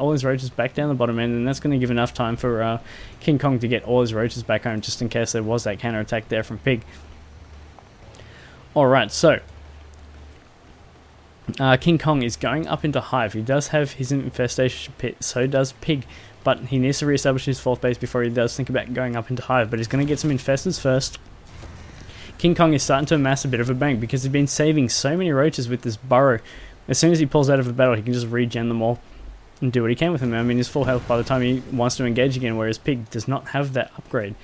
all his roaches back down the bottom end, and that's going to give enough time for King Kong to get all his roaches back home, just in case there was that counter attack there from Pig. Alright, so King Kong is going up into Hive. He does have his infestation pit, so does Pig, but he needs to re-establish his 4th base before he does think about going up into Hive, but he's going to get some infestors first. King Kong is starting to amass a bit of a bank because he's been saving so many roaches with this burrow. As soon as he pulls out of the battle, he can just regen them all and do what he can with them. I mean, he's full health by the time he wants to engage again, whereas Pig does not have that upgrade,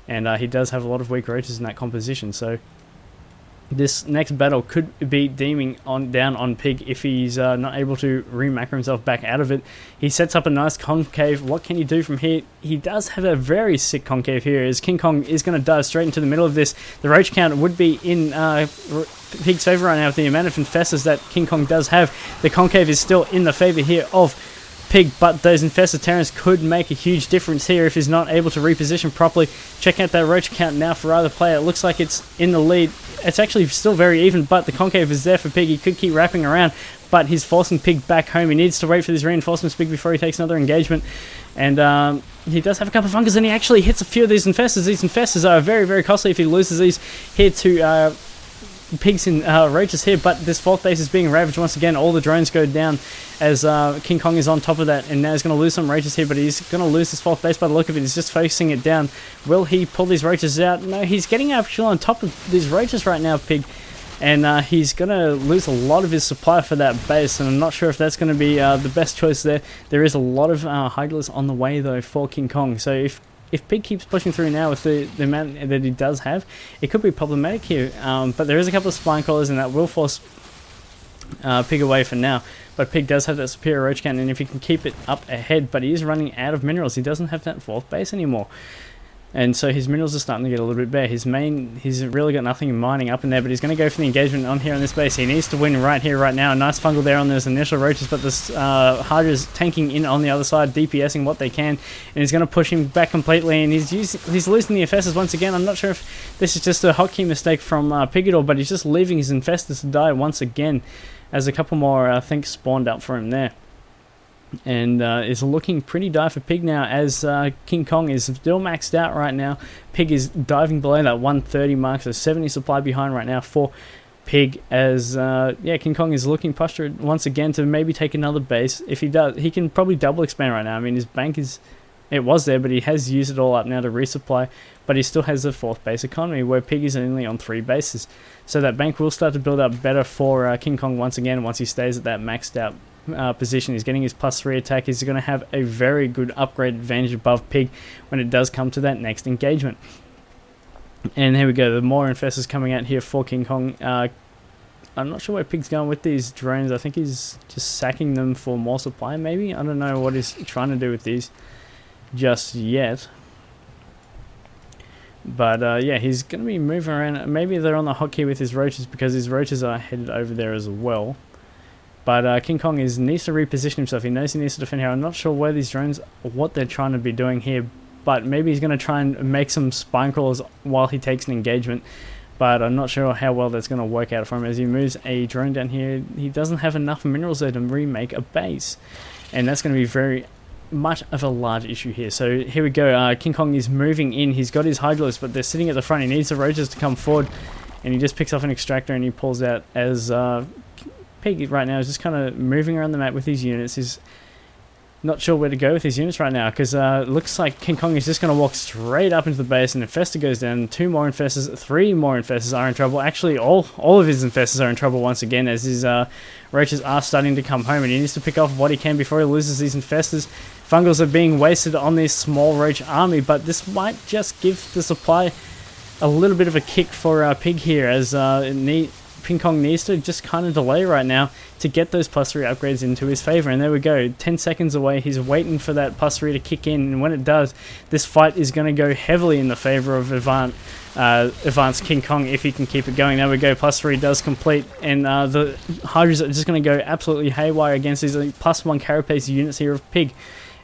and he does have a lot of weak roaches in that composition, so this next battle could be down on Pig if he's not able to re-macro himself back out of it. He sets up a nice concave. What can he do from here? He does have a very sick concave here, as King Kong is going to dive straight into the middle of this. The roach count would be in Pig's favor right now with the amount of infestors that King Kong does have. The concave is still in the favor here of Pig, but those infested Terrans could make a huge difference here if he's not able to reposition properly. Check out that roach count now for either player. It looks like it's in the lead. It's actually still very even, but the concave is there for Pig. He could keep wrapping around, but he's forcing Pig back home. He needs to wait for these reinforcements Pig before he takes another engagement, and he does have a couple of fungus, and he actually hits a few of these infestors. These infestors are very, very costly if he loses these here to Pigs and roaches here, but this 4th base is being ravaged once again. All the drones go down as King Kong is on top of that, and now he's going to lose some roaches here, but he's going to lose this 4th base by the look of it. He's just facing it down. Will he pull these roaches out? No, he's getting actually on top of these roaches right now, Pig, and he's going to lose a lot of his supply for that base, and I'm not sure if that's going to be the best choice there. There is a lot of Hydralis on the way though for King Kong, so if Pig keeps pushing through now with the amount that he does have, it could be problematic here. But there is a couple of spine crawlers, and that will force Pig away for now. But Pig does have that superior roach count, and if he can keep it up ahead, but he is running out of minerals. He doesn't have that 4th base anymore. And so his minerals are starting to get a little bit bare. He's really got nothing in mining up in there, but he's going to go for the engagement on here on this base. He needs to win right here, right now. A nice fungal there on those initial roaches, but this Hydra's tanking in on the other side, DPSing what they can, and he's going to push him back completely, and he's losing the infestors once again. I'm not sure if this is just a hotkey mistake from Pig at all, but he's just leaving his infestors to die once again, as a couple more, I think, spawned up for him there. And is looking pretty dire for Pig now, as King Kong is still maxed out right now. Pig is diving below that 130 mark, so 70 supply behind right now for Pig, as King Kong is looking postured once again to maybe take another base. If he does, he can probably double expand right now. I mean, his bank it was there, but he has used it all up now to resupply, but he still has a 4th base economy, where Pig is only on 3 bases, so that bank will start to build up better for King Kong once again once he stays at that maxed out position. He's getting his +3 attack. He's going to have a very good upgrade advantage above Pig when it does come to that next engagement. And here we go, the more infestors coming out here for King Kong. I'm not sure where Pig's going with these drones. I think he's just sacking them for more supply maybe. I don't know what he's trying to do with these just yet. But he's going to be moving around. Maybe they're on the hotkey with his roaches, because his roaches are headed over there as well. But King Kong needs to reposition himself. He knows he needs to defend here. I'm not sure where these drones, what they're trying to be doing here, but maybe he's going to try and make some spine crawlers while he takes an engagement. But I'm not sure how well that's going to work out for him. As he moves a drone down here, he doesn't have enough minerals there to remake a base. And that's going to be very much of a large issue here. So here we go. King Kong is moving in. He's got his Hydralis, but they're sitting at the front. He needs the roaches to come forward. And he just picks off an extractor and he pulls out, as Pig right now is just kind of moving around the map with his units. He's not sure where to go with his units right now, because it looks like King Kong is just going to walk straight up into the base, and Infestor goes down. 2 more Infestors, 3 more Infestors are in trouble. Actually, all of his Infestors are in trouble once again, as his roaches are starting to come home, and he needs to pick off what he can before he loses these Infestors. Fungals are being wasted on this small roach army, but this might just give the supply a little bit of a kick for Pig here, as King Kong needs to just kind of delay right now to get those +3 upgrades into his favor. And there we go, 10 seconds away. He's waiting for that +3 to kick in, and when it does, this fight is going to go heavily in the favor of advanced King Kong if he can keep it going. There we go, +3 does complete, and the Hydras are just going to go absolutely haywire against these +1 carapace units here of Pig,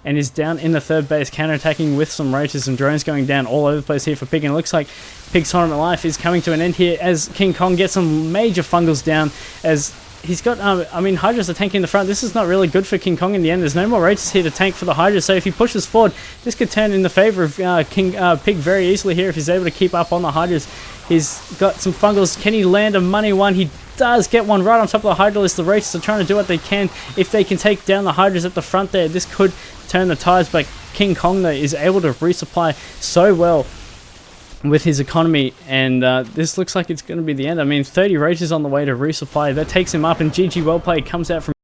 and is down in the 3rd base, counterattacking with some roaches and drones going down all over the place here for Pig. And it looks like Pig's tournament life is coming to an end here as King Kong gets some major fungals down, as he's got, I mean, Hydra's are tanking in the front. This is not really good for King Kong in the end. There's no more races here to tank for the Hydra, so if he pushes forward, this could turn in the favor of PiG very easily here if he's able to keep up on the Hydras. He's got some fungals. Can he land a money one? He does get one right on top of the Hydra list. The Racers are trying to do what they can. If they can take down the Hydras at the front there, this could turn the tides, but King Kong, though, is able to resupply so well with his economy, and this looks like it's going to be the end. I mean, 30 races on the way to resupply. That takes him up, and GG well played comes out from